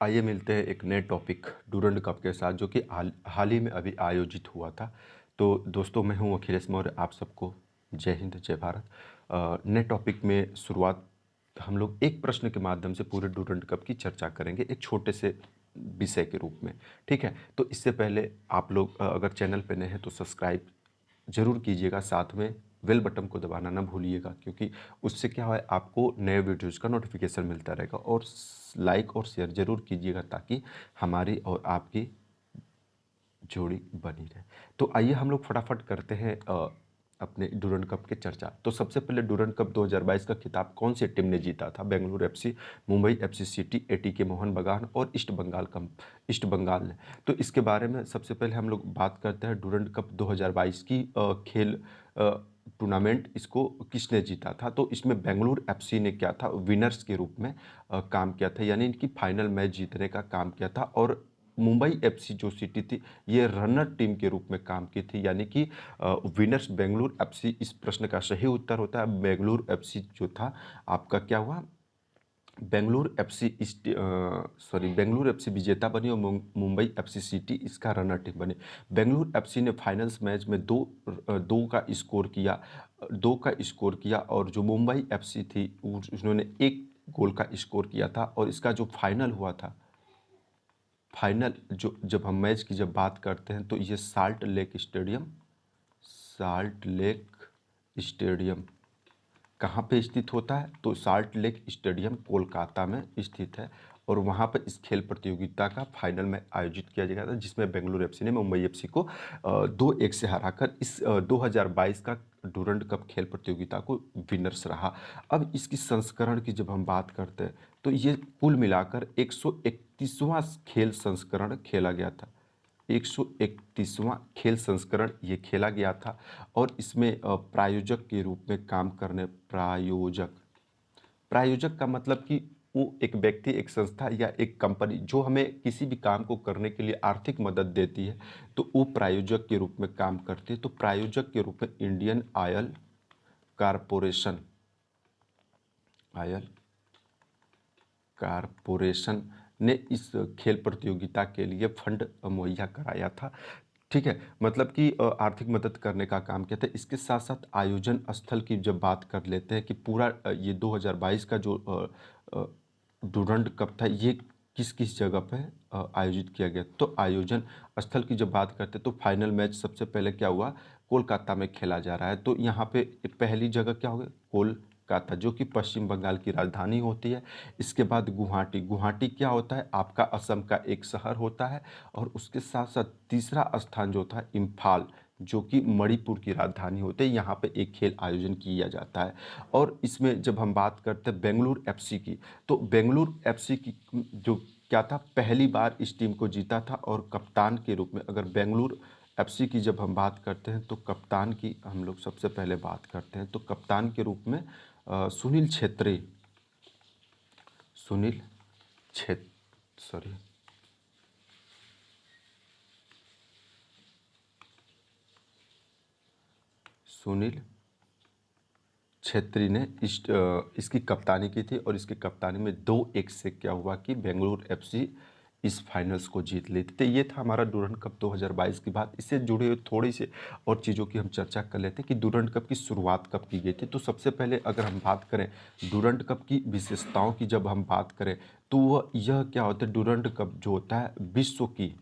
आइए मिलते हैं एक नए टॉपिक डूरंड कप के साथ, जो कि हाल ही में अभी आयोजित हुआ था। तो दोस्तों, मैं हूं अखिलेश मौर्य। आप सबको जय हिंद, जय भारत। नए टॉपिक में शुरुआत हम लोग एक प्रश्न के माध्यम से पूरे डूरंड कप की चर्चा करेंगे, एक छोटे से विषय के रूप में। ठीक है, तो इससे पहले आप लोग अगर चैनल पे नए हैं तो सब्सक्राइब ज़रूर कीजिएगा, साथ में बेल बटन को दबाना ना भूलिएगा, क्योंकि उससे क्या है, आपको नए वीडियोज़ का नोटिफिकेशन मिलता रहेगा। और लाइक और शेयर ज़रूर कीजिएगा ताकि हमारी और आपकी जोड़ी बनी रहे। तो आइए हम लोग फटाफट करते हैं अपने डूरंड कप की चर्चा। तो सबसे पहले डूरंड कप 2022 का खिताब कौन सी टीम ने जीता था? Bengaluru FC, Mumbai FC city, ATK Mohan बगान और ईस्ट बंगाल ने। तो इसके बारे में सबसे पहले हम लोग बात करते हैं डूरंड कप 2022 की खेल टूर्नामेंट इसको किसने जीता था। तो इसमें बेंगलुरु एफसी ने क्या था, विनर्स के रूप में काम किया था, यानी इनकी फाइनल मैच जीतने का काम किया था। और मुंबई एफसी जो सिटी थी, ये रनर टीम के रूप में काम की थी, यानी कि विनर्स बेंगलुरु एफसी। इस प्रश्न का सही उत्तर होता है बेंगलुरु एफसी जो था आपका क्या हुआ, बेंगलुरु एफसी बेंगलुरु एफसी विजेता बनी और मुंबई एफसी सिटी इसका रनर टीम बनी। बेंगलुरु एफसी ने फाइनल्स मैच में दो का स्कोर किया और जो मुंबई एफसी थी उन्होंने एक गोल का स्कोर किया था। और इसका जो फाइनल हुआ था, फाइनल जो जब हम मैच की जब बात करते हैं तो ये साल्ट लेक स्टेडियम कहाँ पे स्थित होता है? तो साल्ट लेक स्टेडियम कोलकाता में स्थित है। और वहाँ पर इस खेल प्रतियोगिता का फाइनल में आयोजित किया गया था, जिसमें बेंगलुरु एफसी ने मुंबई एफसी को 2-1 से हराकर इस 2022 का डूरंड कप खेल प्रतियोगिता को विनर्स रहा। अब इसकी संस्करण की जब हम बात करते हैं तो ये कुल मिलाकर 131वां खेल संस्करण खेला गया था। 131वां खेल संस्करण ये खेला गया था। और इसमें प्रायोजक के रूप में काम करने प्रायोजक का मतलब कि वो एक व्यक्ति, एक संस्था या एक कंपनी जो हमें किसी भी काम को करने के लिए आर्थिक मदद देती है, तो वो प्रायोजक के रूप में काम करती है। तो प्रायोजक के रूप में Indian oil corporation oil corporation ने इस खेल प्रतियोगिता के लिए फंड मुहैया कराया था। ठीक है, मतलब कि आर्थिक मदद करने का काम किया था। इसके साथ साथ आयोजन स्थल की जब बात कर लेते हैं कि पूरा ये 2022 का जो डूरंड कप था, ये किस किस जगह पे आयोजित किया गया। तो आयोजन स्थल की जब बात करते हैं तो फाइनल मैच सबसे पहले क्या हुआ, कोलकाता में खेला जा रहा है। तो यहाँ पे पहली जगह क्या होगी, कोलकाता, जो कि पश्चिम बंगाल की राजधानी होती है। इसके बाद गुवाहाटी क्या होता है, आपका असम का एक शहर होता है। और उसके साथ साथ तीसरा स्थान जो था इम्फाल, जो कि मणिपुर की राजधानी होते हैं। यहाँ पे एक खेल आयोजन किया जाता है। और इसमें जब हम बात करते हैं बेंगलुरु एफसी की, तो बेंगलुरु एफसी की जो क्या था, पहली बार इस टीम को जीता था। और कप्तान के रूप में अगर बेंगलुरु एफसी की जब हम बात करते हैं तो कप्तान की हम लोग सबसे पहले बात करते हैं। तो कप्तान के रूप में सुनील छेत्री सुनील छेत सॉरी सुनील छेत्री ने इसकी कप्तानी की थी। और इसकी कप्तानी में 2-1 से क्या हुआ कि बेंगलुरु एफसी इस फाइनल्स को जीत लेते थे। ये था हमारा डूरंड कप 2022 की बात। इससे जुड़े हुए थोड़ी सी और चीज़ों की हम चर्चा कर लेते हैं कि डूरंड कप की शुरुआत कब की गई थी। तो सबसे पहले अगर हम बात करें डूरंड कप की विशेषताओं की, जब हम बात करें तो वह यह क्या होता है, डूरंड कप जो होता है विश्व की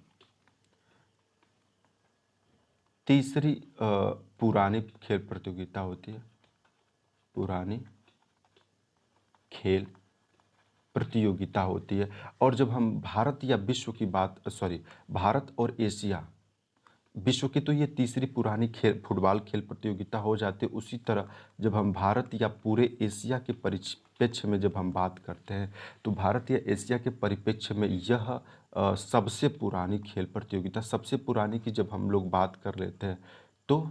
तीसरी पुरानी खेल प्रतियोगिता होती है, पुरानी खेल प्रतियोगिता होती है। और जब हम भारत या विश्व की बात भारत और एशिया, विश्व की तो ये तीसरी पुरानी खेल फुटबॉल खेल प्रतियोगिता हो जाती है। उसी तरह जब हम भारत या पूरे एशिया के परिप्रेक्ष्य में जब हम बात करते हैं तो भारत या एशिया के परिप्रेक्ष्य में यह सबसे पुरानी खेल प्रतियोगिता, सबसे पुरानी की जब हम लोग बात कर लेते हैं तो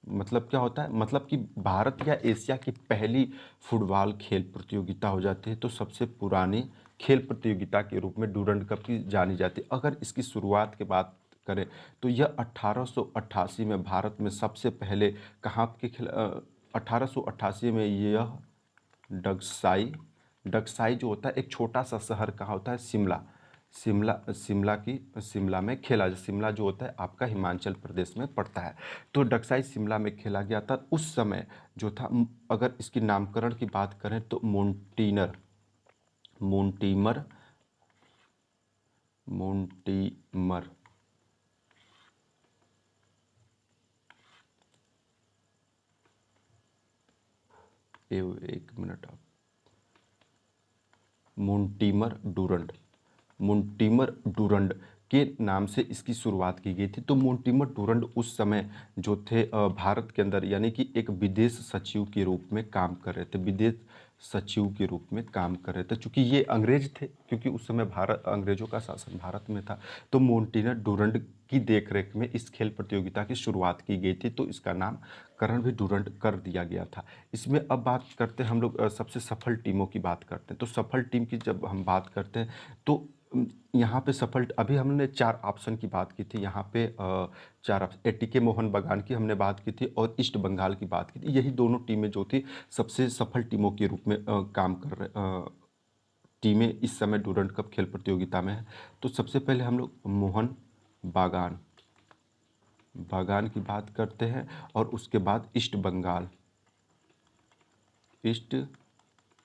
मतलब क्या होता है, मतलब कि भारत या एशिया की पहली फुटबॉल खेल प्रतियोगिता हो जाती है। तो सबसे पुरानी खेल प्रतियोगिता के रूप में डूरंड कप की जानी जाती है। अगर इसकी शुरुआत की बात करें तो यह 1888 में भारत में सबसे पहले कहाँ के 1888 में यह डगसाई डकसाई जो होता है एक छोटा सा शहर कहाँ होता है, शिमला। शिमला में खेला, शिमला जो होता है आपका हिमाचल प्रदेश में पड़ता है। तो डकसाई शिमला में खेला गया था उस समय जो था। अगर इसकी नामकरण की बात करें तो मोंटीमर एक मिनट, आप मोंटीमर डूरंड के नाम से इसकी शुरुआत की गई थी। तो मोंटीमर डूरंड उस समय जो थे भारत के अंदर यानी कि एक विदेश सचिव के रूप में काम कर रहे थे, विदेश सचिव के रूप में काम कर रहे थे। चूँकि ये अंग्रेज थे, क्योंकि उस समय भारत, अंग्रेजों का शासन भारत में था, तो मोंटीमर डूरंड की देखरेख में इस खेल प्रतियोगिता की शुरुआत की गई थी। तो इसका नामकरण भी डूरंड कर दिया गया था। इसमें अब बात करते हैं हम लोग सबसे सफल टीमों की बात करते हैं। तो सफल टीम की जब हम बात करते हैं तो यहाँ पे सफल, अभी हमने 4 ऑप्शन की बात की थी, यहाँ पे 4 ऑप्शन, एटीके मोहन बागान की हमने बात की थी और ईस्ट बंगाल की बात की थी। यही दोनों टीमें जो थी सबसे सफल टीमों के रूप में काम कर रहे टीमें इस समय डूरंड कप खेल प्रतियोगिता में है। तो सबसे पहले हम लोग मोहन बागान की बात करते हैं और उसके बाद ईस्ट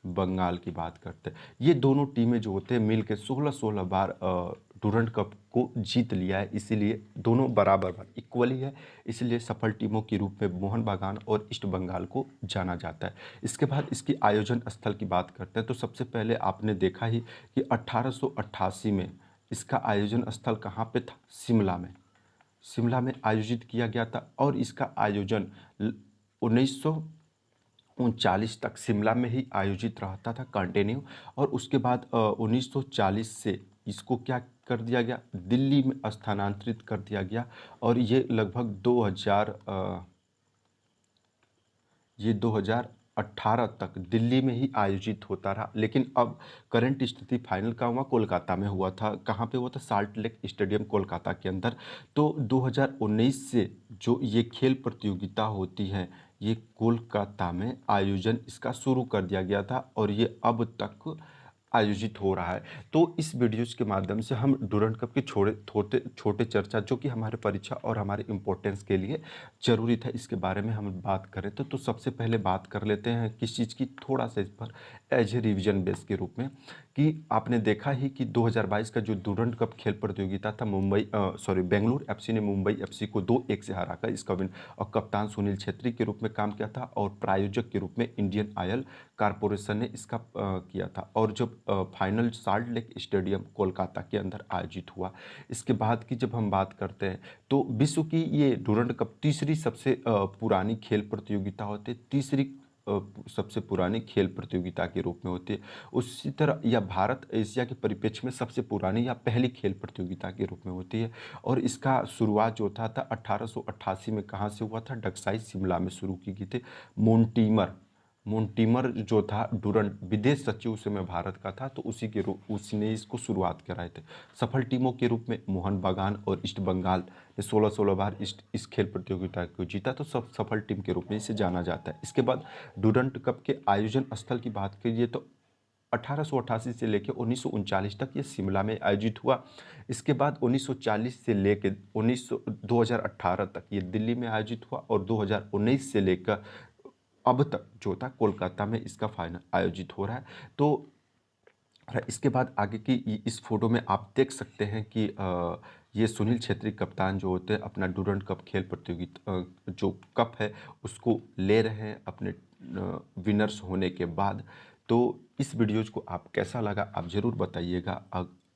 बंगाल की बात करते हैं। ये दोनों टीमें जो होते हैं मिल के 16 बार डूरंड कप को जीत लिया है, इसीलिए दोनों बराबर इक्वली है, इसलिए सफल टीमों के रूप में मोहन बागान और ईस्ट बंगाल को जाना जाता है। इसके बाद इसकी आयोजन स्थल की बात करते हैं। तो सबसे पहले आपने देखा ही कि 1888 में इसका आयोजन स्थल कहाँ पे था, शिमला में आयोजित किया गया था। और इसका आयोजन 1939 तक शिमला में ही आयोजित रहता था कंटिन्यू। और उसके बाद 1940 से इसको क्या कर दिया गया, दिल्ली में स्थानांतरित कर दिया गया। और ये लगभग 2018 तक दिल्ली में ही आयोजित होता रहा। लेकिन अब करंट स्थिति फाइनल का हुआ कोलकाता में हुआ था। कहाँ पे हुआ था, साल्ट लेक स्टेडियम कोलकाता के अंदर। तो 2019 से जो ये खेल प्रतियोगिता होती है ये कोलकाता में आयोजन इसका शुरू कर दिया गया था और ये अब तक आयोजित हो रहा है। तो इस वीडियोज के माध्यम से हम डूरंड कप के छोटे चर्चा जो कि हमारे परीक्षा और हमारे इम्पोर्टेंस के लिए ज़रूरी था, इसके बारे में हम बात करें तो सबसे पहले बात कर लेते हैं किस चीज़ की, थोड़ा सा इस पर एज ए रिविजन बेस के रूप में, कि आपने देखा ही कि 2022 का जो डूरंड कप खेल प्रतियोगिता था बेंगलुरु एफसी ने मुंबई एफसी को 2-1 से हराकर इसका विन, और कप्तान सुनील छेत्री के रूप में काम किया था और प्रायोजक के रूप में इंडियन ऑयल कारपोरेशन ने इसका किया था। और जब final salt lake stadium Kolkata के अंदर आयोजित हुआ। इसके बाद की जब हम बात करते हैं तो विश्व की ये डूरंड कप तीसरी सबसे पुरानी खेल प्रतियोगिता होती है, तीसरी सबसे पुरानी खेल प्रतियोगिता के रूप में होती है। उसी तरह यह भारत एशिया के परिप्रेक्ष्य में सबसे पुरानी या पहली खेल प्रतियोगिता के रूप में होती है। और इसका शुरुआत जो था 1888 में कहाँ से हुआ था, डकसाई शिमला में शुरू की गई थी। मोंटीमर जो था डूरंड विदेश सचिव उस समय भारत का था, तो उसने इसको शुरुआत कराए थे। सफल टीमों के रूप में मोहन बागान और ईस्ट बंगाल ने 16 बार इस खेल प्रतियोगिता को जीता, तो सब सफल टीम के रूप में इसे जाना जाता है। इसके बाद डूरंड कप के आयोजन स्थल की बात कीजिए तो 1888 से लेकर 1939 तक ये शिमला में आयोजित हुआ। इसके बाद 1940 से लेकर 2018 तक ये दिल्ली में आयोजित हुआ और 2019 से लेकर अब तक जो था कोलकाता में इसका फाइनल आयोजित हो रहा है। तो इसके बाद आगे की इस फोटो में आप देख सकते हैं कि ये सुनील छेत्री कप्तान जो होते हैं अपना डूरंड कप खेल प्रतियोगिता जो कप है उसको ले रहे हैं अपने विनर्स होने के बाद। तो इस वीडियोज़ को आप कैसा लगा आप ज़रूर बताइएगा,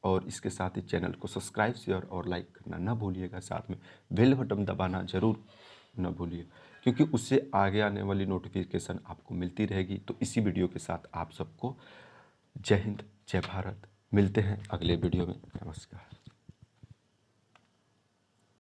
और इसके साथ ही चैनल को सब्सक्राइब शेयर और लाइक करना ना भूलिएगा, साथ में बेल बटन दबाना ज़रूर ना भूलिए, क्योंकि उससे आगे आने वाली नोटिफिकेशन आपको मिलती रहेगी। तो इसी वीडियो के साथ आप सबको जय हिंद जय भारत, मिलते हैं अगले वीडियो में, नमस्कार।